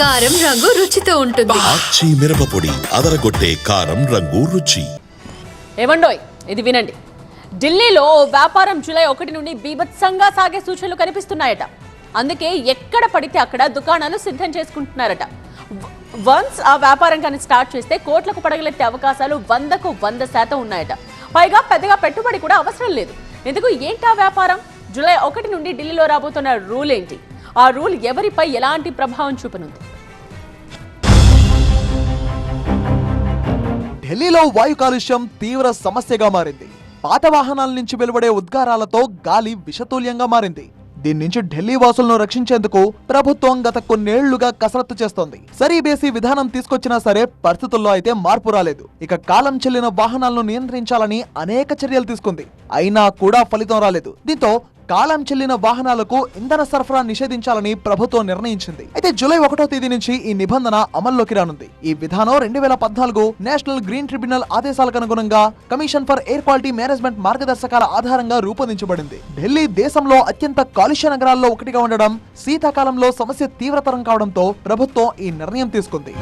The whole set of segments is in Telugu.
కారం రంగు రుచితో ఉంటుంది. ఆచి మిరపపొడి అదరగొట్టే కారం రంగు రుచి. ఏమండోయ్ ఇది వినండి. ఢిల్లీలో వ్యాపారం జూలై 1 నుండి బీభత్సంగా సాగే సూచనలు కనిపిస్తున్నాయట. అందుకే ఎక్కడ పడితే అక్కడ దుకాణాలు సిద్ధం చేసుకుంటున్నారట. వన్స్ ఆ వ్యాపారం కానీ స్టార్ట్ చేస్తే కోట్లకు పడగలెత్తే అవకాశాలు 100కు 100% ఉన్నాయట. పైగా పెద్దగా పెట్టుబడి కూడా అవసరం లేదు. ఎందుకు ఏంటా వ్యాపారం? జూలై 1 నుండి ఢిల్లీలో రాబోతున్న రూల్ ఏంటి? ఆ రూల్ ఎవరిపై ఎలాంటి ప్రభావం చూపనుంది? ఢిల్లీలో వాయు కాలుష్యం తీవ్ర సమస్యగా మారింది. పాత వాహనాల నుంచి వెలువడే ఉద్గారాలతో గాలి విషతుల్యంగా మారింది. దీని నుంచి ఢిల్లీ వాసులను రక్షించేందుకు ప్రభుత్వం గత కొన్నేళ్లుగా కసరత్తు చేస్తోంది. సరీబేసి విధానం తీసుకొచ్చినా సరే పరిస్థితుల్లో అయితే మార్పు రాలేదు. ఇక కాలం చెల్లిన వాహనాలను నియంత్రించాలని అనేక చర్యలు తీసుకుంది. అయినా కూడా ఫలితం రాలేదు. దీంతో కాలం చెల్లిన వాహనాలకు ఇంధన సరఫరా నిషేధించాలని ప్రభుత్వం నిర్ణయించింది. అయితే జూలై 1వ తేదీ నుంచి ఈ నిబంధన అమల్లోకి రానుంది. ఈ విధానం 2014 నేషనల్ గ్రీన్ ట్రిబ్యునల్ ఆదేశాలకు అనుగుణంగా commission for air quality management మార్గదర్శకాల ఆధారంగా రూపొందించబడింది. ఢిల్లీ దేశంలో అత్యంత కాలుష్య నగరాల్లో ఒకటిగా ఉండడం, శీతాకాలంలో సమస్య తీవ్రతరం కావడంతో ప్రభుత్వం ఈ నిర్ణయం తీసుకుంది.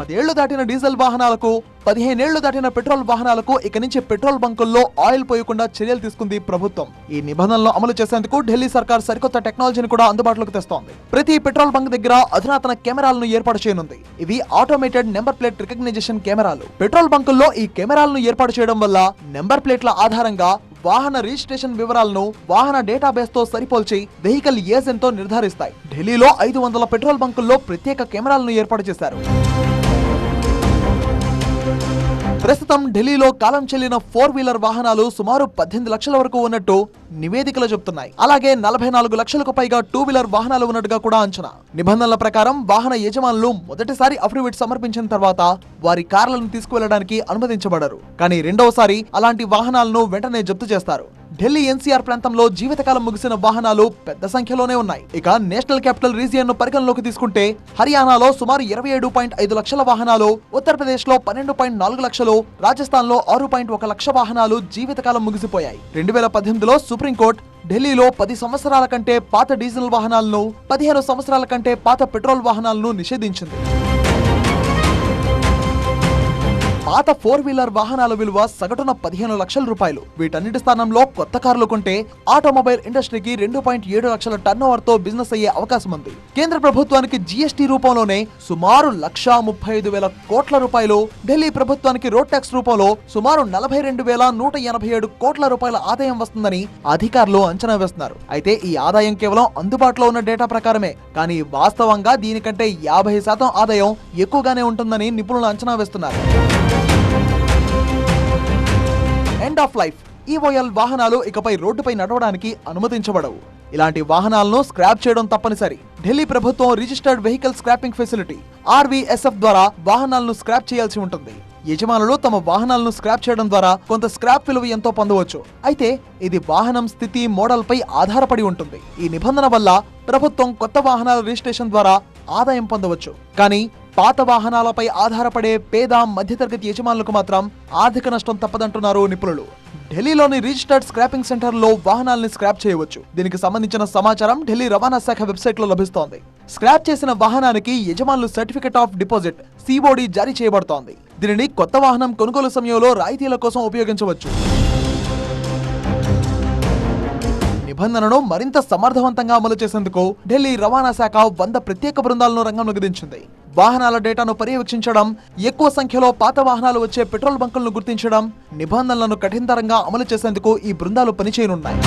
10 ఏళ్లు దాటిన డీజిల్ వాహనాలకు, 15 ఏళ్లు దాటిన పెట్రోల్ వాహనాలకు ఇక నుంచి పెట్రోల్ బంకుల్లో ఆయిల్ పోయకుండా చర్యలు తీసుకుంది ప్రభుత్వం. ఈ నిబంధనలు అమలు చేసేందుకు ఢిల్లీ సర్కార్ సరికొత్త టెక్నాలజీని కూడా అందుబాటులోకి తెస్తోంది. ప్రతి పెట్రోల్ బంక్ దగ్గర అధునాతన కెమెరాలను ఏర్పాటు చేయనుంది. ఇవి ఆటోమేటెడ్ నెంబర్ ప్లేట్ రికగ్నిషన్ కెమెరాలు. పెట్రోల్ బంకుల్లో ఈ కెమెరాలను ఏర్పాటు చేయడం వల్ల నెంబర్ ప్లేట్ల ఆధారంగా వాహన రిజిస్ట్రేషన్ వివరాలను వాహన డేటాబేస్ తో సరిపోల్చి వెహికల్ ఏజెంట్ తో నిర్ధారిస్తాయి. ఢిల్లీలో 500 పెట్రోల్ బంకుల్లో ప్రత్యేక కెమెరాలను ఏర్పాటు చేశారు. ప్రస్తుతం ఢిల్లీలో కాలం చెల్లిన 4 వీలర్ వాహనాలు సుమారు 18 లక్షల వరకు ఉన్నట్టు నివేదికలు చెబుతున్నాయి. అలాగే 44 లక్షలకు పైగా 2 వీలర్ వాహనాలు ఉన్నట్టుగా కూడా అంచనా. నిబంధనల ప్రకారం వాహన యజమానులు మొదటిసారి అఫిడవిట్ సమర్పించిన తర్వాత వారి కార్లను తీసుకువెళ్లడానికి అనుమతించబడరు. కానీ రెండవసారి అలాంటి వాహనాలను వెంటనే జప్తు చేస్తారు. ఢిల్లీ ఎన్సీఆర్ ప్రాంతంలో జీవితకాలం ముగిసిన వాహనాలు పెద్ద సంఖ్యలోనే ఉన్నాయి. ఇక నేషనల్ క్యాపిటల్ రీజియన్ ను పరిగణలోకి తీసుకుంటే హర్యానాలో సుమారు 27.5 లక్షల వాహనాలు, ఉత్తరప్రదేశ్ లో 12.4 లక్షలు, రాజస్థాన్ లో 6.1 లక్ష వాహనాలు జీవితకాలం ముగిసిపోయాయి. 2018లో సుప్రీంకోర్టు ఢిల్లీలో 10 సంవత్సరాల కంటే పాత డీజిల్ వాహనాలను, 15 సంవత్సరాల కంటే పాత పెట్రోల్ వాహనాలను నిషేధించింది. పాత 4 వీలర్ వాహనాల విలువ సగటున 15 లక్షల రూపాయలు. వీటన్నిటి స్థానంలో కొత్త కార్లు కొంటే ఆటోమొబైల్ ఇండస్ట్రీకి 2.7 లక్షల టర్నోవర్ తో బిజినెస్ అయ్యే అవకాశం ఉంది. కేంద్ర ప్రభుత్వానికి జీఎస్టీ రూపంలోనే సుమారు 1,35,000 కోట్ల రూపాయలు, ఢిల్లీ ప్రభుత్వానికి రోడ్ ట్యాక్స్ రూపంలో సుమారు 42,187 కోట్ల రూపాయల ఆదాయం వస్తుందని అధికారులు అంచనా వేస్తున్నారు. అయితే ఈ ఆదాయం కేవలం అందుబాటులో ఉన్న డేటా ప్రకారమే. కానీ వాస్తవంగా దీనికంటే 50% ఆదాయం ఎక్కువగానే ఉంటుందని నిపుణులు అంచనా వేస్తున్నారు. ఎండ్ ఆఫ్ లైఫ్ ఈఓఎల్ వాహనాలు ఇకపై రోడ్డుపై నడవడానికి అనుమతించబడవు. ఇలాంటి వాహనాలను స్క్రాప్ చేయడం తప్పనిసరి. ఢిల్లీ ప్రభుత్వం రిజిస్టర్డ్ వెహికల్ స్క్రాపింగ్ ఫెసిలిటీ ఆర్వీఎస్ఎఫ్ ద్వారా వాహనాలను స్క్రాప్ చేయాల్సి ఉంటుంది. యజమానులు తమ వాహనాలను స్క్రాప్ చేయడం ద్వారా కొంత స్క్రాప్ విలువ ఎంతో పొందవచ్చు. అయితే ఇది వాహనం స్థితి, మోడల్ పై ఆధారపడి ఉంటుంది. ఈ నిబంధన వల్ల ప్రభుత్వం కొత్త వాహనాల రిజిస్ట్రేషన్ ద్వారా ఆదాయం పొందవచ్చు. కానీ పాత వాహనాలపై ఆధారపడే పేద, మధ్యతరగతి యజమానులకు మాత్రం ఆర్థిక నష్టం తప్పదంటున్నారు నిపుణులు. ఢిల్లీలోని రిజిస్టర్డ్ స్క్రాపింగ్ సెంటర్లో వాహనాలను స్క్రాప్ చేయవచ్చు. దీనికి సంబంధించిన సమాచారం ఢిల్లీ రవాణా శాఖ వెబ్సైట్ లో లభిస్తోంది. స్క్రాప్ చేసిన వాహనానికి యజమానులు సర్టిఫికెట్ ఆఫ్ డిపాజిట్ సిఓడి జారీ చేయబడుతోంది. దీనిని కొత్త వాహనం కొనుగోలు సమయంలో రాయితీల కోసం ఉపయోగించవచ్చు. నిబంధనను మరింత సమర్థవంతంగా అమలు చేసేందుకు ఢిల్లీ రవాణా శాఖ 100 ప్రత్యేక బృందాలను రంగంలోకి దించింది. వాహనాల డేటాను పర్యవేక్షించడం, ఎక్కువ సంఖ్యలో పాత వాహనాలు వచ్చే పెట్రోల్ బంకులను గుర్తించడం, నిబంధనలను కఠినతరంగా అమలు చేసేందుకు ఈ బృందాలు పనిచేయనున్నాయి.